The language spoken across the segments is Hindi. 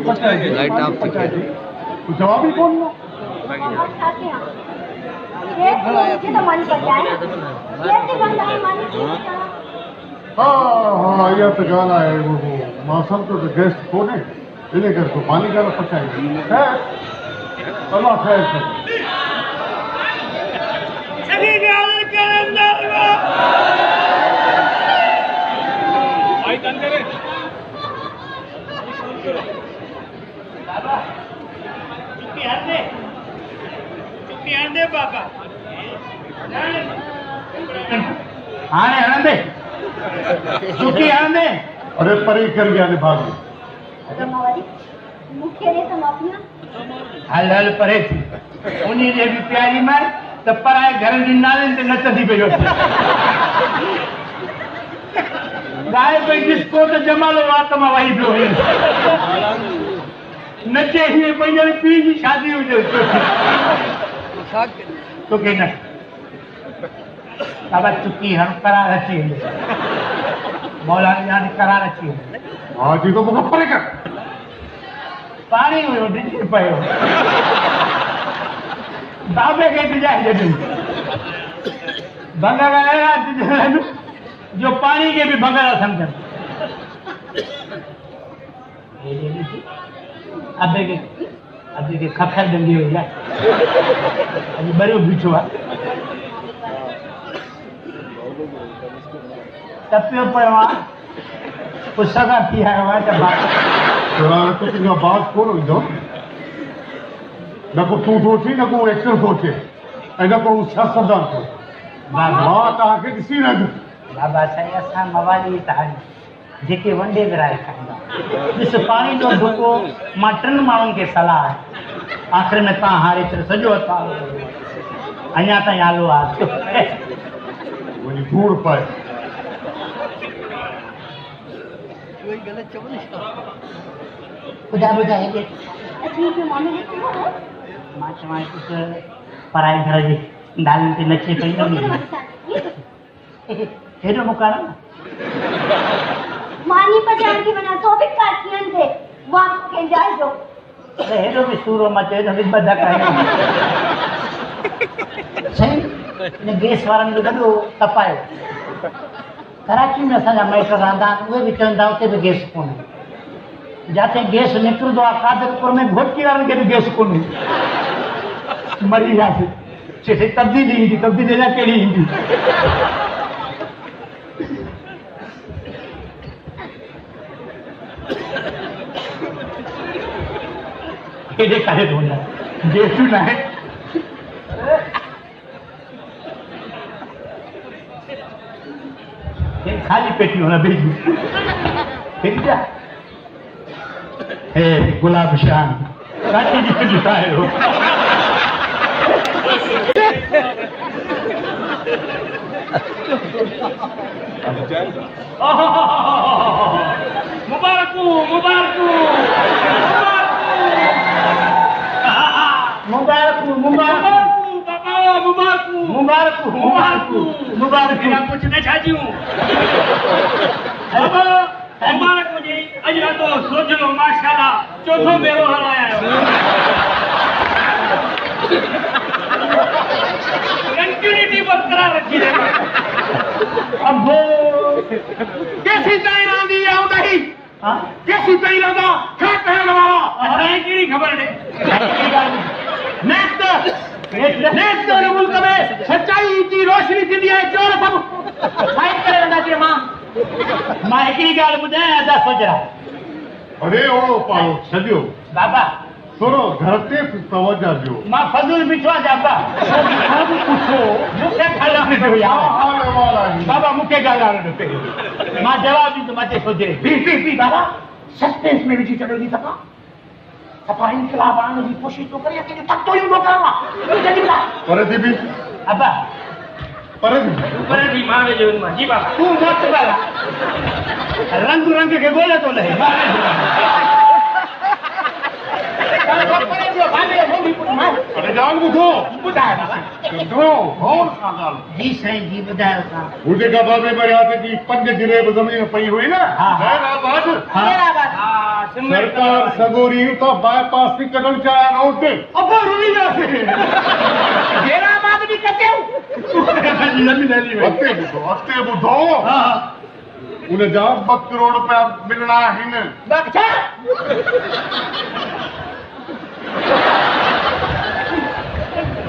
लाइट ऑफ थी जवाब ही कौन ना हाँ ये तो गाना है वो मौसम तो गेस्ट को नहीं इन्हें कर को पानी का पचाएंगे अल्लाह खैर करे बाबा हाँ आनंदे चुकी आनंदे अरे परे कर गया ने भाग हल हल परे थी उन्हीं जे भी प्यारी मार त पराए घर जी नाले ते नचंदी पे गाय पे जिसको तो जमालो आत्मा वही पियो नचे ही पंहिंजे पीउ जी शादी हुजे तो के न बाबा चुकी हम करार अची मौला जान करार अची हाँ जी तो मुझे परे कर पानी हुयो डिजी पयो बाबे के जाए जॾहिं भंगारा जो पानी के भी भंगारा समझन अबे के खखर डंगी हुई है अभी बड़ो बीठो है तपियो पियो आहे कुछ सगा थी आयो आहे त शरारत तो तुझा बात कौन हुई दो न को तू सोचे न को एक्शन सोचे ऐं न को सियासतदान सोचे मां तव्हांखे ॾिसी न बाबा साईं असां मवाली तव्हां जेके वंडे विराए खाईंदा ॾिस पाणी जो ढुको मां टिनि माण्हुनि खे सलाह आहे आख़िर में तव्हां हारे छॾ सॼो असां अञा ताईं आलो आहे वञी धूड़ पाए ॿुधाए मां चवां कुझु पराए घर जे दालनि ते नचे पई न हेॾो मुकारा मानी पचान की बना तो भी काटियन थे वहां के जाए जो अरे हेॾो बि सूरो मचे त बि बदा काई सही ने गैस वारनि जो ॾाढो तपायो कराची में असांजा माइट रहंदा आहिनि उहे बि चवंदा उते बि गैस कोन्हे जिते गैस निकिरंदो आहे कादरपुर में घोटकी वारनि खे बि गैस कोन्हे मरी वियासीं चए तब्दीली ईंदी तब्दीली न कहिड़ी ईंदी केॾे काॾे थो वञा गैसूं न आहे खाली पेटियूं न भेजूं भेजा हे गुलाब शान काटी जी ॾिसायो मुबारकू मुबारकू मुबारकू मुबारकू बाबा मुबारकू मुबारकू मुबारकू मुबारकू मेरा कुछ न छाजियूं बाबा मुबारक मुझे अज रातो सोचलो माशाल्लाह चौथो मेरो हलाया कंटिन्यूटी बरकरार रखी है अबो कैसी ताई रांदी आऊं नहीं हां कैसी ताई रांदा क्या कहने वाला अरे की खबर है नेक्स्ट मुल्क में सच्चाई की रोशनी थी है चोर सब फाइट करे वेंदा के मां हिकिड़ी ॻाल्हि ॿुधायां अदा सोचरा अरे ओ पाओ छॾियो बाबा थोरो घर ते तवजो ॾियो मां फज़ूल बीठो आहियां जाबा पुछो मूंखे ॻाल्हाइण ॾियो यार बाबा मूंखे ॻाल्हाइण ॾियो मां जवाब ॾींदो मां सोचे बी बाबा सस्पेंस में विझी छॾी सफ़ा सफ़ा इनकलाब आणण जी कोशिशि थो करे कि तक तो ही मोकिलियां पर दीदी अबा पर भी मां जो जी बाबा तूं मत ॻाल्हाए रंग रंग खे ॻोल्हे थो लहे अरे जान ॿुधो ॿुधाए जी साईं जी ॿुधायो तव्हां मुझे का बाबे मर्यादे की 5 जिलेब जमीन पई हुई ना हैदराबाद सरकार सगोरी तो बाईपास थी कढण चाहिया रोड ते अबो रुली जासे हैदराबाद भी कटियो अॻिते ॿुधो उन जा 2 करोड़ रुपया मिलणा आहिनि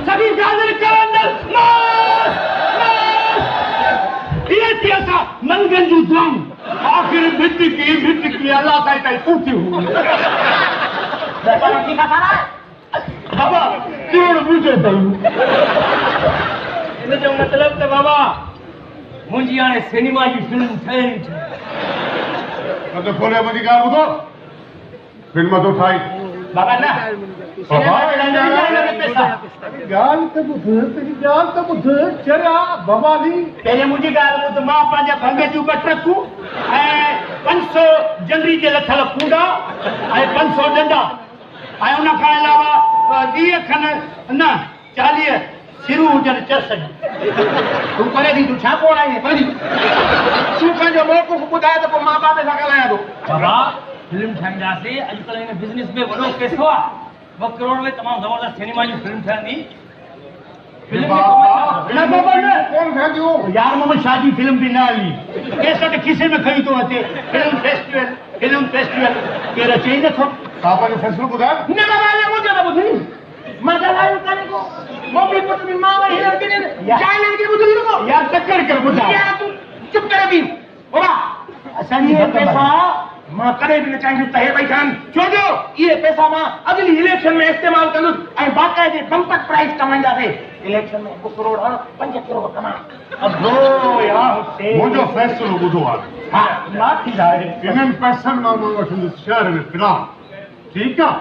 सभी गाजर करंदर ये थी असां मंगन जूं दुआऊं आख़िर भिट की अल्लाह ताईं ताईं पूछियूं बाबा करोड़ ॿुधे अथई इन जो मतिलबु त बाबा मुंहिंजी हाणे सिनेमा जी फिल्म ठहणी त खोले मुंहिंजी ॻाल्हि ॿुधो फिल्म तो ठाही बाबा न पहले मुझी गाल ॿुध मां पंहिंजे भंग जूं 2 ट्रकूं ऐं 500 जंगली जे लथल कूड़ा ऐं 500 डंडा ऐं उन खां अलावा 20 खन न 40 सिरू हुजनि चस तूं करे दी तूं छा कोन आई तूं पंहिंजो मौक़ुफ़ ॿुधाए त पोइ मां बाबे सां ॻाल्हायां थो बाबा फिल्म ठाहींदासीं अॼुकल्ह हिन बिज़नेस में वॾो पैसो आहे 2 करोड़ में तमामु ज़बरदस्त सिनेमा जी फिल्म ठहंदी यार मोहम्मद शाह जी फिल्म भी न हली केसट खीसे में खई तो अचे फिल्म फेस्टिवल केर अचे ई नथो पापा जो फैसलो ॿुधाए न बाबा ने मुझे न ॿुधी मां ॻाल्हायो कान्हे को मम्मी पुट बि मां वरी हिन के चाइना के ॿुधी रखो यार टक्कर कर ॿुधा यार तू चुप करे बि बाबा असांजी पैसा मां कॾहिं बि न चाहींदुसि त हे भई खान छो जो इहे पैसा मां अॻिली इलेक्शन में इस्तेमालु कंदुसि ऐं बाक़ाइदे बम्पर प्राइज़ कमाईंदासीं इलेक्शन में 2 करोड़ 5 करोड़ कमा अगो यार मुंहिंजो फ़ैसिलो ॿुधो आहे हा मां थींदा इन्हनि पैसनि मां मां वठंदुसि शहर में फिल्म ठीकु आहे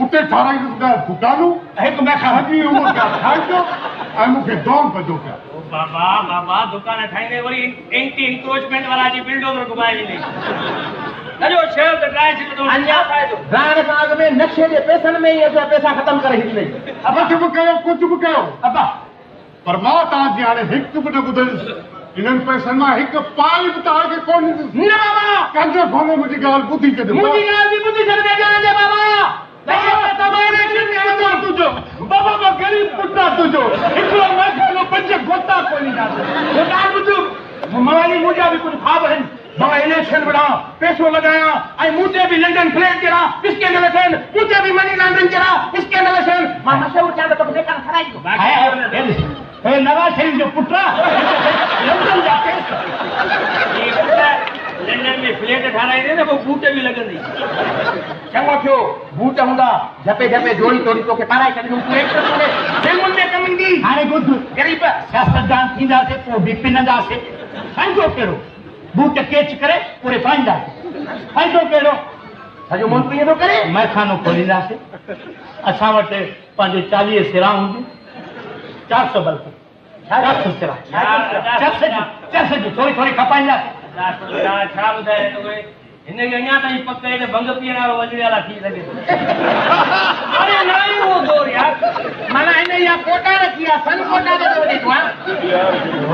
उते ठाराईंदुसि दुकानूं हिकु ॿ खां अॼु उहो ठाहिजो ऐं मूंखे दौड़ कजो पिया बाबा दुकान ठाहींदे वरी एंटी इंक्रोचमेंट वारा जी बिल्डोज़र घुमाए वेंदे अजो शहर त ड्राई थी वेंदो अञा फ़ाइदो ड्राई खां अॻु में नक्शे जे पैसनि में ई असां पैसा ख़तमु करे छॾींदा कुझु बि कयो अबा पर मां तव्हांजी हाणे हिकु बि न ॿुधंदुसि इन्हनि पैसनि मां हिकु पाई बि तव्हांखे कोन ॾींदुसि न बाबा कंहिंजो खोले मुंहिंजी ॻाल्हि ॿुधी छॾियो मुंहिंजी ॻाल्हि बि ॿुधी छॾिजे बाबा बाबा गरीब पुट आहे तुंहिंजो हिकिड़ो न खालो 5 गोता कोन ॾींदा माली मुंहिंजा बि कुझु ख़्वाब आहिनि मां इलेक्शन विढ़ा पैसो लॻायां ऐं मूंते बि लंडन फ्लैट जहिड़ा स्कैंडल थियनि मूंते बि मनी लॉन्ड्रिंग जहिड़ा स्कैंडल थियनि मां मशहूरु थियां त तोखे बेकार खाराईंदो हे नवाज़ शरीफ जो पुटु आहे लंडन जा पैसा लंडन में फ्लैट ठाराईंदे न पोइ बूट बि लॻंदी चङो थियो बूट हूंदा झपे जोड़ी तोड़ी तोखे पाराए छॾींदुमि तूं एक्टर फिल्मुनि में कमु ईंदी हाणे ॿुध ग़रीब सियासतदान थींदासीं पोइ बि पिनंदासीं फ़ाइदो कहिड़ो बूट केच करे पूरे पाईंदासीं फ़ाइदो कहिड़ो सॼो मुल्क ईअं थो करे मैखानो खोलींदासीं असां वटि पंहिंजो 40 सिरा हूंदियूं 400 बल्कि 400 सिरा 400 थोरी खपाईंदासीं छा ॿुधाए हिनखे अञा ताईं पक हेॾे भंग पीअण वारो वजड़ियाला थी सघे अरे न उहो दौर यार माना हिन इहा कोटा रखी आहे सन कोटा ते ॾिठो आहे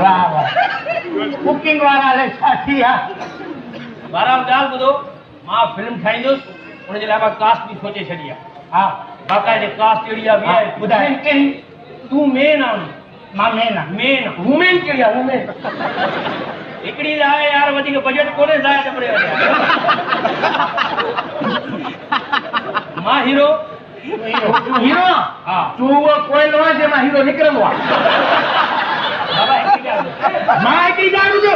वाह वाह कुकिंग वारा हले छा थी आहे बराबरि ॻाल्हि ॿुधो मां फिल्म ठाहींदुसि हुनजे लाइ मां कास्ट बि सोचे छॾी आहे हा बाक़ाइदे कास्ट अहिड़ी आहे ॿी आहे ॿुधाए तूं मेन आहे मां मेन आहे मेन वुमेन कहिड़ी आहे वुमेन हिकिड़ी आहे यार वधीक बजट कोन्हे ज़ाया टपड़े मां हीरो हीरो हा तूं उहो कोयलो आहे जंहिं मां हीरो निकिरंदो आहे मां हिकिड़ी ॻाल्हि ॿुधो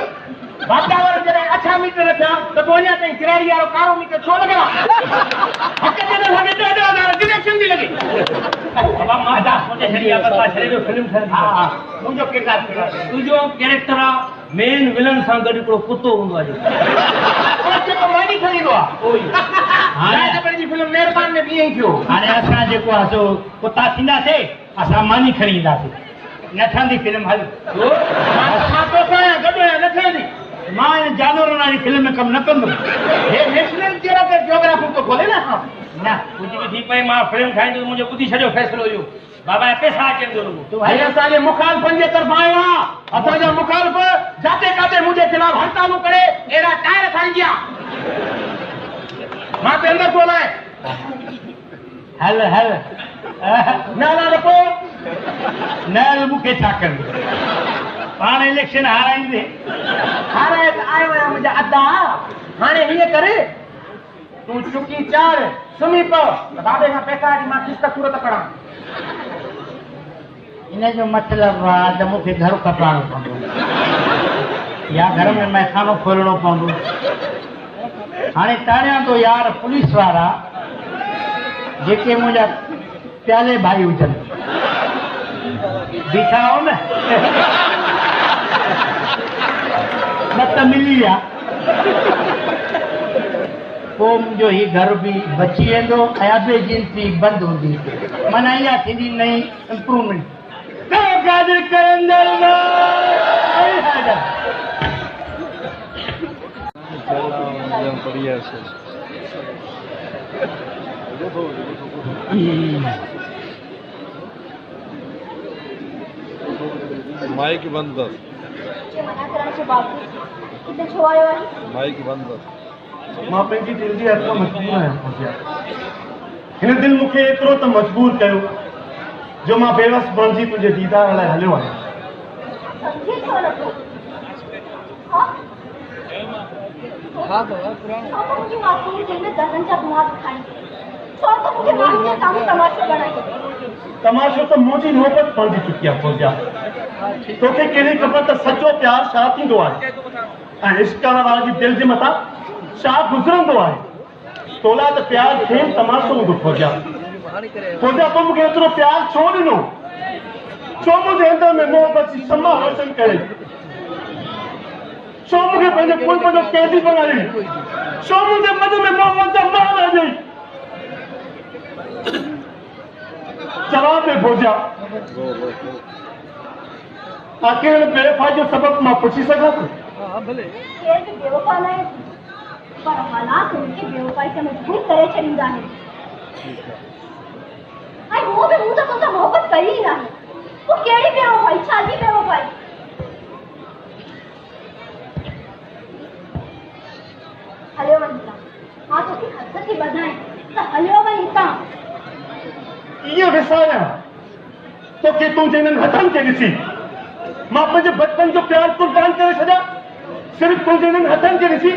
वातावरण जॾहिं 8 मीटर रखिया त पोइ अञा ताईं किराड़ी वारो कारो मीटर छो लॻियो आहे हक़ जे न लॻे 10,000 डिडक्शन थी लॻे बाबा मां सोचे छॾी आहे बसि छॾे जो फिल्म ठहंदी हा मुंहिंजो किरदारु तुंहिंजो कैरेक्टर आहे मेन विलन सां गॾु हिकिड़ो कुतो हूंदो आहे जेको मानी खणींदो आहे हाणे जी फिल्म महिरबानी में बि ईअं ई थियो हाणे असां जेको आहे सो कुता थींदासीं असां मानी खणी ईंदासीं न ठहंदी फिल्म हल मां तोसां गॾु आहियां न ठहंदी मां इन जानवरनि वारी फिल्म में कम न कंदुमि। हे नेशनल जियोग्राफी तो खोले ना न कुछ भी थी पई मां फिल्म ठाहींदुसि मुंहिंजो ॿुधी छॾियो फ़ैसिलो इहो बाबा पैसा अचनि थो तूं भाई असांजे मुखालफ़नि जे तरफ़ां आयो आहे असांजा मुखालफ़ जाते काथे मुंहिंजे ख़िलाफ़ हड़तालूं करे अहिड़ा टायर ठाहींदी मां ते अंदरि थो हलाए हल हल नाला रखो न मूंखे छा कंदो पाण इलेक्शन हाराईंदे हाणे त आयो आहियां मुंहिंजा अदा हाणे हीअं करे तूं चुकी चाढ़ सुम्ही पव बाबे खां पैसा वठी मां किस्त सूरत कढां इन जो मतिलबु आहे त मूंखे घर कपाइणो पवंदो या घर में मैखानो खोलणो पवंदो। हाणे ताणियां तो यार पुलिस वारा जेके मुंहिंजा प्याले भाई हुजनि बीठा हो न न त मिली विया पोइ मुंहिंजो ही घर बि बची वेंदो ऐं अबे जिनसी बंदि हूंदी माना इहा थींदी नई इम्प्रूवमेंट माइक बंद कर माइक बंद कर मां पंहिंजी दिलि जी हथ मजबूर आहियां हिन दिलि मूंखे एतिरो त मजबूर कयो जो मां बेवस बणिजी तुंहिंजे दीदार लाइ हलियो आहियां। तमाशो त मुंहिंजी नौबत पहुची चुकी आहे फौजा तोखे कहिड़ी ख़बर त सचो प्यार छा थींदो आहे ऐं इश्क करण वारे जी दिलि जे मथां छा गुज़रंदो आहे तोला त प्यार खेल तमाशो हूंदो फौजा फौजा तो मूंखे एतिरो प्यार छो ॾिनो छो मुंहिंजे अंदर में मोहबत जी शमा रोशन करे छो मूंखे पंहिंजे कुल्फ जो कैदी बनाई छो मुंहिंजे मद में मोहबत जा मां रहिजी जवाब दे फौजा आखिर बेवफाई जो सबब मां पुछी सघां थो पर हालात उनके बेवफाई से मजबूर करे छॾींदा आहिनि ऐं वो भी मुझसे तुमसे मोहब्बत करी ही ना वो केड़ी बेवफाई छाजी बेवफाई हलियो वनिता मां तोखे हथ थी ॿधाए त हलियो वनिता इहो विसारियां तोखे तूं जिन्हनि हथनि खे ॾिसी मां पंहिंजे बचपन जो प्यार कुर्बान करे छॾियां सिर्फ़ तूं जिन्हनि हथनि खे ॾिसी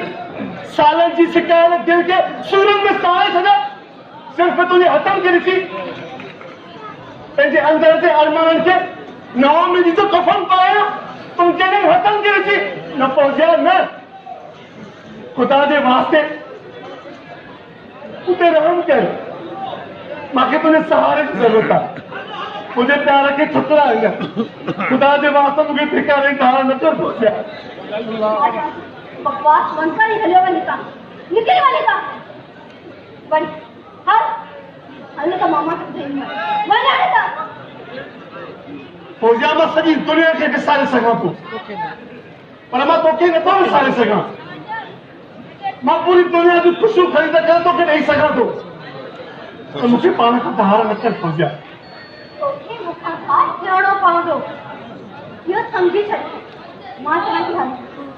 सालनि जी शिकायत दिलि खे सूरनि में साड़े छॾियां सिर्फ़ तुंहिंजे हथनि खे ॾिसी पंहिंजे अंदर जे अरमाननि खे नओं मिली जो कफ़न पायां तूं जिन्हनि हथनि खे ॾिसी न पहुचिया न ख़ुदा जे वास्ते उते रहम कर मूंखे तुंहिंजे सहारे जी ज़रूरत आहे मुंहिंजे प्यार खे ठुकरा आहियां ख़ुदा जे वास्ते मूंखे ठिकाने सहारा न कर पहुचिया बकवास बंद कर हलियो वनिता निकली वनिता वनी हल त मामा के देन वनी आने फौजिया मां सॼी दुनिया खे विसारे सघां थो पर मां तोखे नथो विसारे सघां मां पूरी दुनिया जी ख़ुशियूं ख़रीद करे तोखे ॾेई सघां थो त मूंखे पाण खां दहाड़ न कर फौजिया तोखे मूंखां छा थियणो पवंदो इहो सम्झी छॾ मां चवां थी हल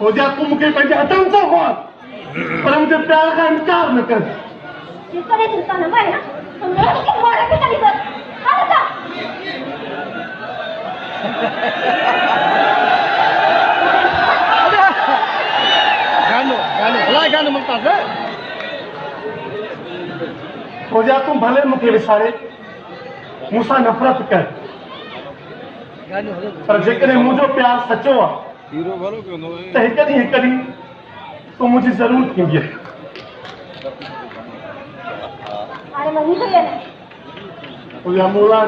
फौजिया तूं मूंखे पंहिंजे हथनि सां हुआ पर मुंहिंजे प्यार खां इनकार न कर जेकॾहिं चिंता न वहे न त मैं तोखे मारे खे छॾी कर हल त गानो मुमताज़ फौजिया तूं भले मूंखे विसारे मूंसां नफ़रत कर पर जेकॾहिं मुंहिंजो प्यार सचो आहे हीरो भलो क्यों नो त हिकु ॾींहुं तूं मुंहिंजी ज़रूरत थींदी आहे हाणे वञी थो या न फौजिया मोला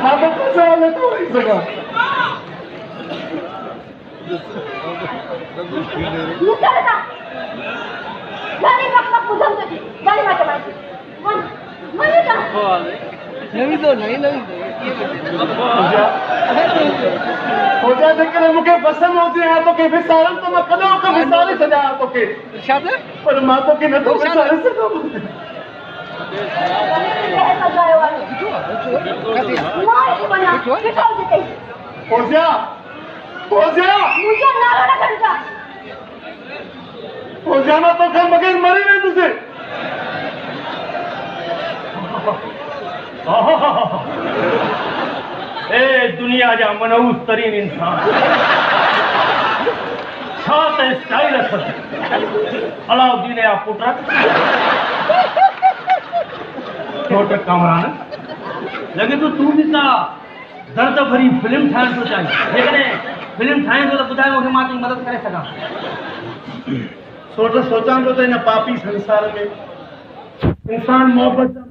मां त कुझु नथो वेही सघां निकल ता घणी वक्त ॿुधम थी वञी मां चवां थी वञी ता नवी तो नहीं नवी खोजा जेकॾहिं मूंखे पसंदि हुजे हा तोखे विसारनि त मां कॾहिं तोखे विसारे छॾियां हा तोखे पर मां तोखे नथो विसारे सघां खोजा खोजा खोजा मां तोखे बग़ैर मरी वेंदुसि ए दुनिया जा मनहूस तरीन इंसान छा त स्टाइल अथस अलाउद्दीन जा पुट छोट कामरान लॻे थो तूं बि का दर्द भरी फिल्म ठाहिण थो चाहीं जेकॾहिं फिल्म ठाहीं थो त ॿुधाए मूंखे मां तुंहिंजी मदद करे सघां सोचां थो त हिन पापी संसार में इंसान मोहबत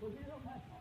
गुजरियो